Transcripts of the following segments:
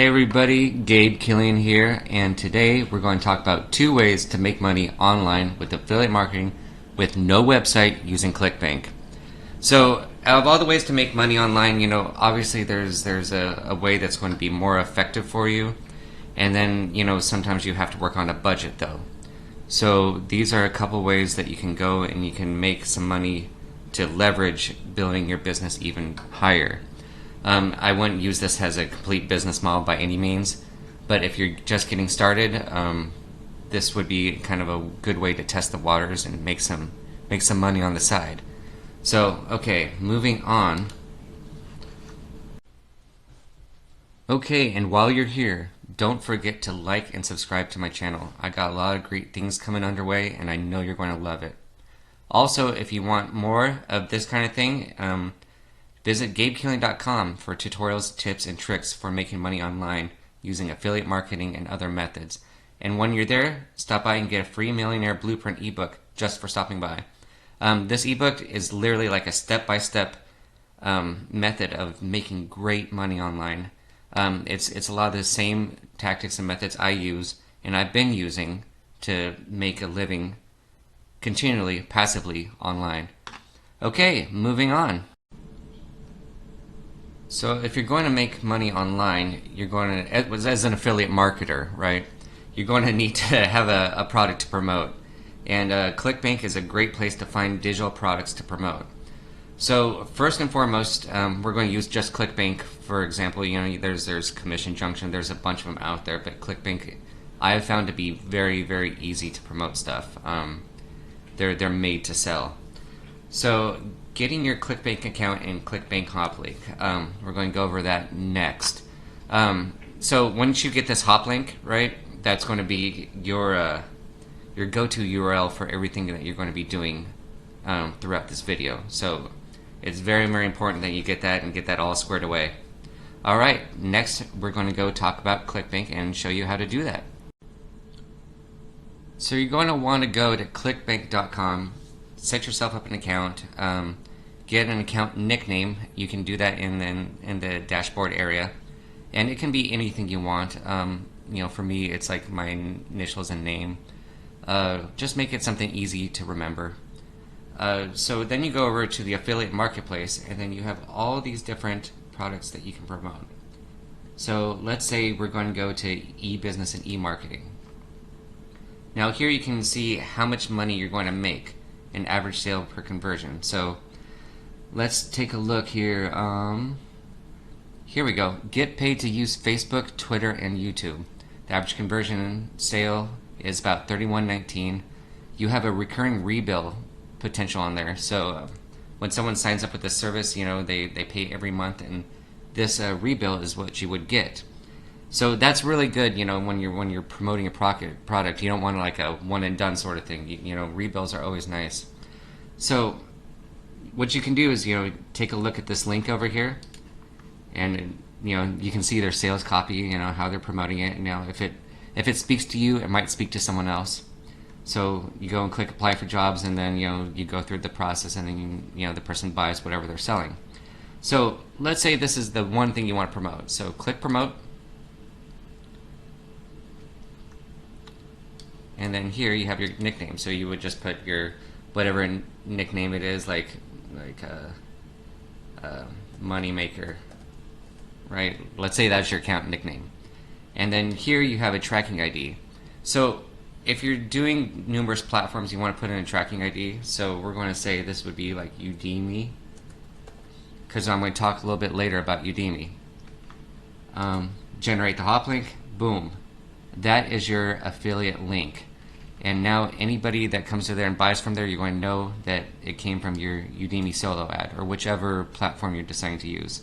Hey everybody, Gabe Killian here, and today we're going to talk about 2 ways to make money online with affiliate marketing with no website using ClickBank. So, out of all the ways to make money online, obviously there's a way that's going to be more effective for you, and then, sometimes you have to work on a budget though. So, these are a couple ways that you can go and you can make some money to leverage building your business even higher. I wouldn't use this as a complete business model by any means, but if you're just getting started, this would be kind of a good way to test the waters and make some money on the side. So, okay, moving on. Okay, and while you're here, don't forget to like and subscribe to my channel. I got a lot of great things coming underway, and I know you're going to love it. Also, if you want more of this kind of thing, visit GabeKillian.com for tutorials, tips, and tricks for making money online using affiliate marketing and other methods. And when you're there, stop by and get a free Millionaire Blueprint ebook just for stopping by. This ebook is literally like a step-by-step method of making great money online. It's a lot of the same tactics and methods I use and I've been using to make a living continually, passively online. Okay, moving on. So if you're going to make money online, you're going to, as an affiliate marketer, right, you're going to need to have a product to promote. And ClickBank is a great place to find digital products to promote. So first and foremost, we're going to use just ClickBank. For example, there's Commission Junction, there's a bunch of them out there, but ClickBank I have found to be very, very easy to promote stuff. They're made to sell. So getting your ClickBank account and ClickBank hop link, we're going to go over that next. So once you get this hop link, right, that's going to be your go-to URL for everything that you're going to be doing throughout this video. So it's very, very important that you get that and get that all squared away. Alright, next we're going to go talk about ClickBank and show you how to do that. So you're going to want to go to clickbank.com, set yourself up an account, get an account nickname. You can do that in the dashboard area, and it can be anything you want. For me, it's like my initials and name. Just make it something easy to remember. So then you go over to the affiliate marketplace, and then you have all these different products that you can promote. So let's say we're going to go to e-business and e-marketing. Now here you can see how much money you're going to make, an average sale per conversion. So let's take a look here. Here we go. Get paid to use Facebook, Twitter, and YouTube. The average conversion sale is about $31.19. You have a recurring rebill potential on there. So when someone signs up with this service, they pay every month, and this rebill is what you would get. So that's really good, when you're promoting a product. You don't want like a one and done sort of thing. Rebills are always nice. So what you can do is, take a look at this link over here, and you can see their sales copy, how they're promoting it. Now, if it speaks to you, it might speak to someone else. So you go and click apply for jobs, and then you go through the process, and then the person buys whatever they're selling. So let's say this is the one thing you want to promote. So click promote. And then here you have your nickname. So you would just put your whatever nickname it is, like money maker, right? Let's say that's your account nickname. And then here you have a tracking ID. So if you're doing numerous platforms, you want to put in a tracking ID. So we're going to say this would be like Udemy, because I'm going to talk a little bit later about Udemy. Generate the hop link. Boom. That is your affiliate link. And now anybody that comes to there and buys from there, you're going to know that it came from your Udemy solo ad, or whichever platform you're deciding to use.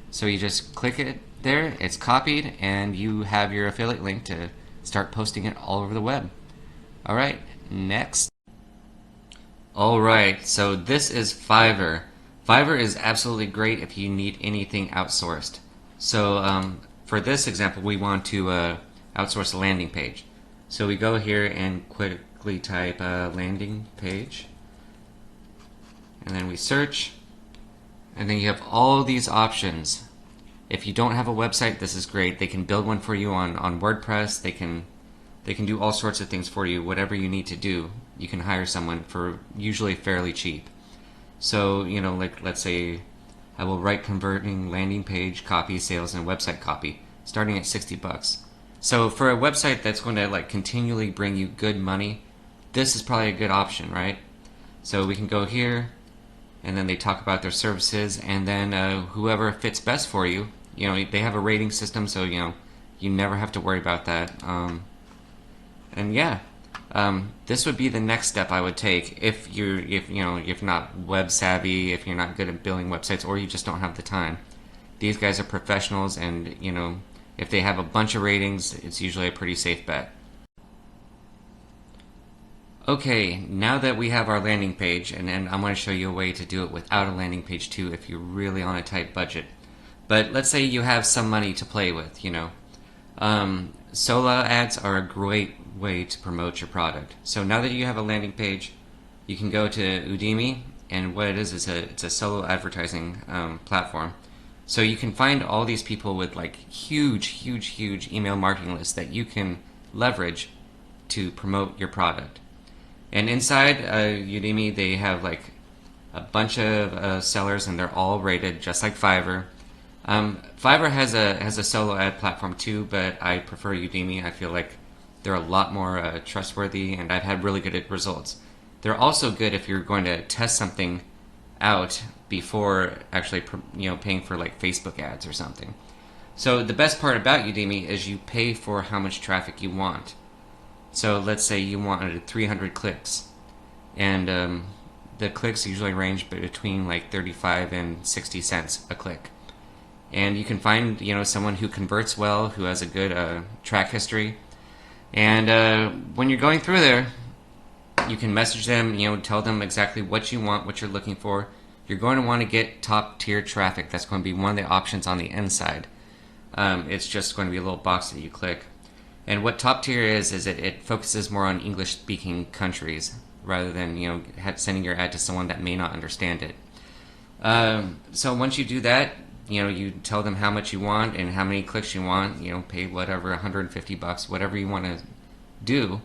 So you just click it there, it's copied, and you have your affiliate link to start posting it all over the web. Alright, next. Alright, so this is Fiverr. Fiverr is absolutely great if you need anything outsourced. So for this example, we want to outsource a landing page. So we go here and quickly type landing page, and then we search, and then you have all these options. If you don't have a website, this is great. They can build one for you on WordPress. They can do all sorts of things for you. Whatever you need to do, you can hire someone for usually fairly cheap. So, like let's say I will write converting landing page copy, sales, and website copy, starting at $60. So for a website that's going to like continually bring you good money, this is probably a good option, right? So we can go here, and then they talk about their services, and then whoever fits best for you, they have a rating system, so you never have to worry about that. And yeah, this would be the next step I would take if you're not web savvy, if you're not good at building websites, or you just don't have the time. These guys are professionals, and if they have a bunch of ratings, it's usually a pretty safe bet. Okay, now that we have our landing page, and I'm going to show you a way to do it without a landing page too if you're really on a tight budget. But let's say you have some money to play with, Solo ads are a great way to promote your product. So now that you have a landing page, you can go to Udemy, and what it is it's a solo advertising platform. So you can find all these people with like huge email marketing lists that you can leverage to promote your product. And inside Udemy, they have like a bunch of sellers, and they're all rated just like Fiverr. Fiverr has a solo ad platform too, but I prefer Udemy. I feel like they're a lot more trustworthy, and I've had really good results. They're also good if you're going to test something out before actually paying for like Facebook ads or something. So the best part about Udemy is you pay for how much traffic you want. So let's say you wanted 300 clicks, and the clicks usually range between like 35 and 60 cents a click. And you can find someone who converts well, who has a good track history. And when you're going through there, you can message them, tell them exactly what you want, what you're looking for. You're going to want to get top tier traffic. That's going to be one of the options on the inside. It's just going to be a little box that you click. And what top tier is it focuses more on English speaking countries rather than sending your ad to someone that may not understand it. So once you do that, you tell them how much you want and how many clicks you want. Pay whatever, $150, whatever you want to do,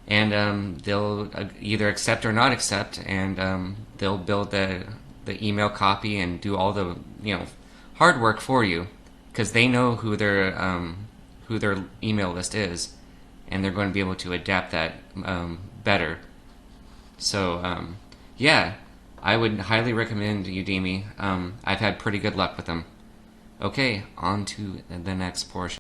and they'll either accept or not accept, and they'll build the email copy and do all the hard work for you, because they know who their email list is, and they're going to be able to adapt that better. So yeah, I would highly recommend Udemy. I've had pretty good luck with them. Okay, on to the next portion.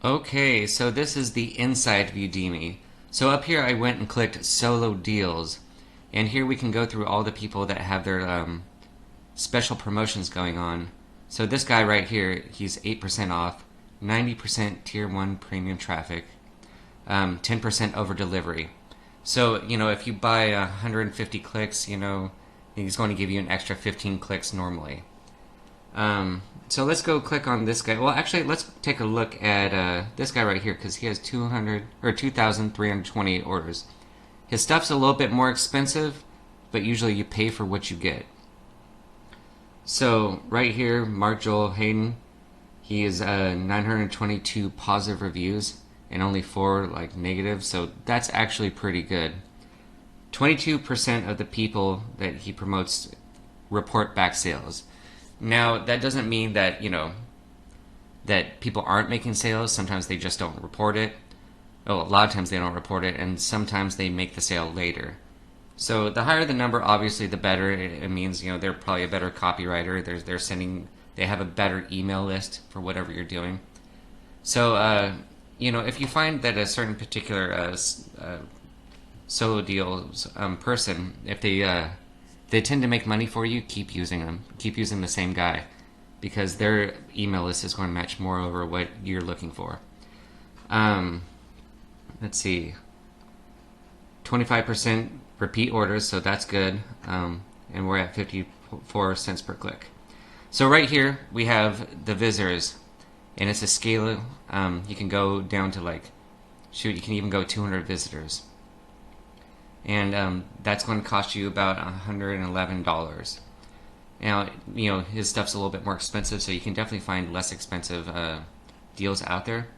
Okay, so this is the inside of Udemy. So up here I went and clicked Solo Deals, and here we can go through all the people that have their special promotions going on. So this guy right here, he's 8% off, 90% Tier 1 premium traffic, 10% over delivery. So, if you buy 150 clicks, he's going to give you an extra 15 clicks normally. So let's go click on this guy. Well, actually, let's take a look at this guy right here, because he has 2,320 orders. His stuff's a little bit more expensive, but usually you pay for what you get. So right here, Mark Joel Hayden, he is 922 positive reviews and only 4 negative, so that's actually pretty good. 22% of the people that he promotes report back sales. Now, that doesn't mean that, that people aren't making sales. Sometimes they just don't report it. Oh, a lot of times they don't report it, and sometimes they make the sale later. So the higher the number, obviously, the better. It means, they're probably a better copywriter. They have a better email list for whatever you're doing. So, if you find that a certain particular solo deals person, if they tend to make money for you, keep using them. Keep using the same guy, because their email list is going to match more over what you're looking for. Let's see. 25% repeat orders, so that's good. And we're at 54 cents per click. So right here we have the visitors, and it's a scale. You can go down to you can even go 200 visitors. And that's going to cost you about $111. Now, you know, his stuff's a little bit more expensive, so you can definitely find less expensive deals out there.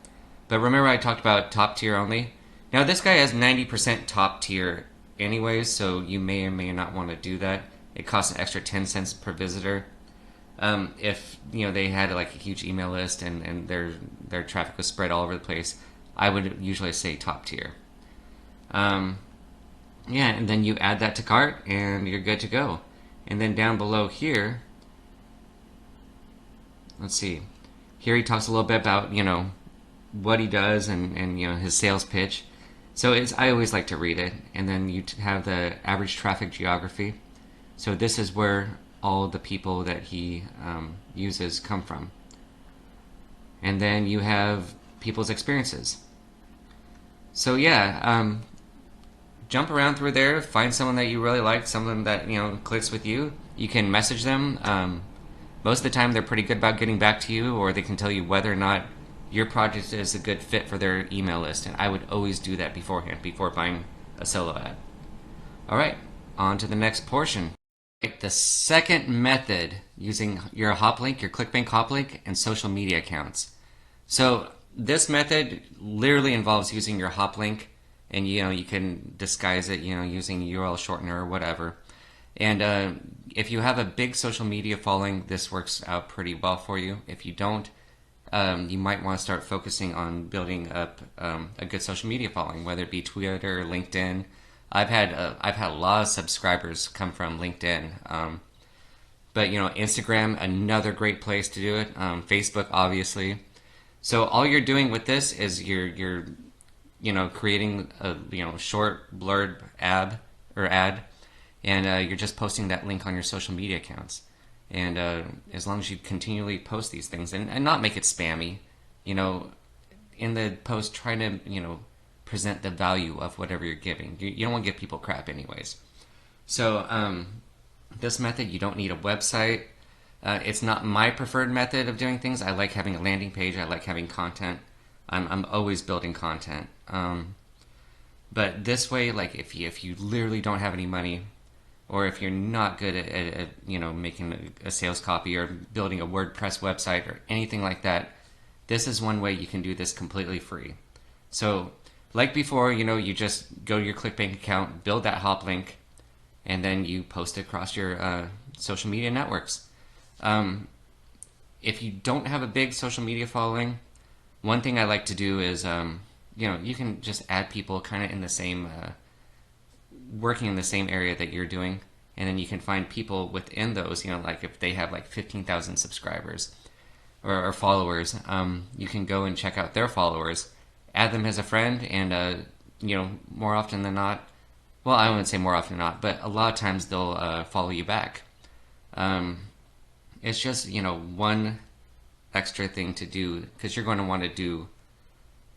But remember I talked about top tier only? Now this guy has 90% top tier anyways, so you may or may not want to do that. It costs an extra 10 cents per visitor. If you know they had like a huge email list and their traffic was spread all over the place, I would usually say top tier. Yeah, and then you add that to cart and you're good to go. And then down below here, let's see. Here he talks a little bit about, you know, what he does and you know, his sales pitch. So I always like to read it. And then you have the average traffic geography. So this is where all the people that he uses come from. And then you have people's experiences. So yeah, jump around through there, find someone that you really like, someone that, you know, clicks with you. You can message them. Most of the time they're pretty good about getting back to you, or they can tell you whether or not your project is a good fit for their email list. And I would always do that beforehand, before buying a solo ad. Alright, on to the next portion. The second method, using your hop link, your ClickBank hop link, and social media accounts. So this method literally involves using your hop link, and you know, you can disguise it, you know, using URL shortener or whatever. And if you have a big social media following, this works out pretty well for you. If you don't, you might want to start focusing on building up a good social media following, whether it be Twitter or LinkedIn. I've had a lot of subscribers come from LinkedIn, but you know, Instagram, another great place to do it. Facebook, obviously. So all you're doing with this is you're you know, creating a, you know, short blurb ad, and you're just posting that link on your social media accounts. And as long as you continually post these things and not make it spammy, you know, in the post, try to, you know, present the value of whatever you're giving. You don't want to give people crap anyways. So this method, you don't need a website. It's not my preferred method of doing things. I like having a landing page. I like having content. I'm always building content. But this way, like if you literally don't have any money, or if you're not good at you know, making a sales copy or building a WordPress website or anything like that, this is one way you can do this completely free. So like before, you know, you just go to your ClickBank account, build that hop link, and then you post it across your social media networks. If you don't have a big social media following, one thing I like to do is, you know, you can just add people kind of in the same, working in the same area that you're doing, and then you can find people within those, you know, like if they have like 15,000 subscribers or followers, you can go and check out their followers, add them as a friend, and, you know, more often than not, well, I wouldn't say more often than not, but a lot of times they'll follow you back. It's just, you know, one extra thing to do, because you're going to want to do,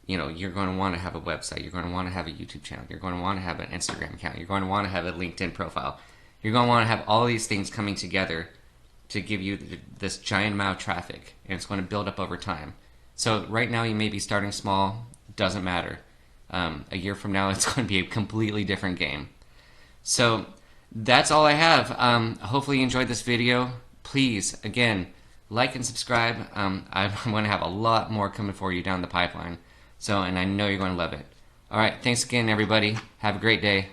you know, you're going to want to have a website, you're going to want to have a YouTube channel, you're going to want to have an Instagram account, you're going to want to have a LinkedIn profile, you're going to want to have all these things coming together to give you this giant amount of traffic, and it's going to build up over time. So right now you may be starting small, doesn't matter. A year from now it's going to be a completely different game. So that's all I have. Hopefully you enjoyed this video. Please, again, like and subscribe. I'm going to have a lot more coming for you down the pipeline. So, and I know you're going to love it. All right, thanks again, everybody. Have a great day.